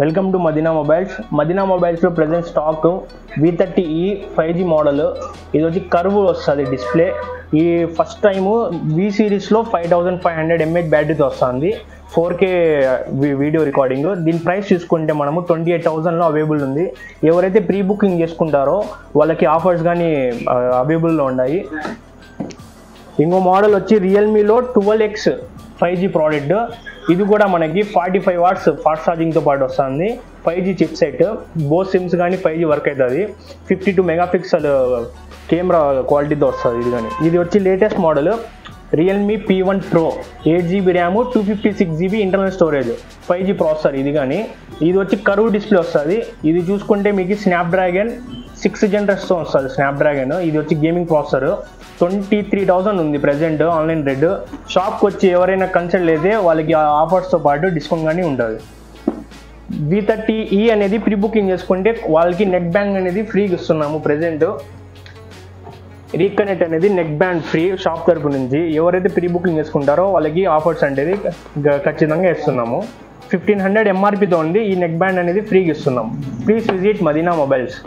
Welcome to Madina mobiles. Madina మొబైల్స్లో present stock V30e 5G model. ఇది వచ్చి కర్వ్ వస్తుంది డిస్ప్లే. ఈ ఫస్ట్ టైము V సిరీస్లో 5500 mAh బ్యాటరీతో వస్తుంది. 4K video recording. దీని ప్రైస్ చూసుకుంటే మనము 28,000లో అవైలబుల్ ఉంది. ఎవరైతే ప్రీ బుకింగ్ చేసుకుంటారో వాళ్ళకి ఆఫర్స్ కానీ అవైలబుల్లో ఉన్నాయి. ఇంకో మోడల్ వచ్చి రియల్మీలో 12X 5G ప్రోడక్ట్. ఇది కూడా మనకి 45 వాట్స్ ఫాస్ట్ ఛార్జింగ్తో పాటు వస్తుంది. 5G chip set. Both sims కానీ 5G వర్క్ అవుతుంది. 52 మెగాపిక్సెల్ కెమెరా క్వాలిటీతో వస్తుంది. ఇది వచ్చి latest model Realme P1 Pro 8GB RAM 256GB internal storage 5G processor. ఇది వచ్చి కర్వ్ డిస్ప్లే వస్తుంది. ఇది చూసుకుంటే మీకు స్నాప్డ్రాగన్ 6th జనరేషన్తో వస్తుంది స్నాప్డ్రాగన్. ఇది వచ్చి గేమింగ్ ప్రాసెసర్. 23,000 ఉంది ప్రజెంట్ ఆన్లైన్ రేట్. షాప్కి వచ్చి ఎవరైనా కన్సల్ట్ అయితే వాళ్ళకి ఆఫర్స్తో పాటు డిస్కౌంట్ కానీ ఉంటుంది. V30e అనేది ప్రీ బుకింగ్ చేసుకుంటే వాళ్ళకి నెక్ బ్యాండ్ అనేది ఫ్రీగా ఇస్తున్నాము ప్రజెంట్. రీకనెక్ట్ అనేది నెక్ బ్యాండ్ ఫ్రీ షాప్ తరపు నుంచి. ఎవరైతే ప్రీ బుకింగ్ చేసుకుంటారో వాళ్ళకి ఆఫర్స్ అనేది ఖచ్చితంగా ఇస్తున్నాము. 1500 MRPతో ఉంది. ఈ నెక్ బ్యాండ్ అనేది ఫ్రీగా ఇస్తున్నాము. Please visit Madina mobiles.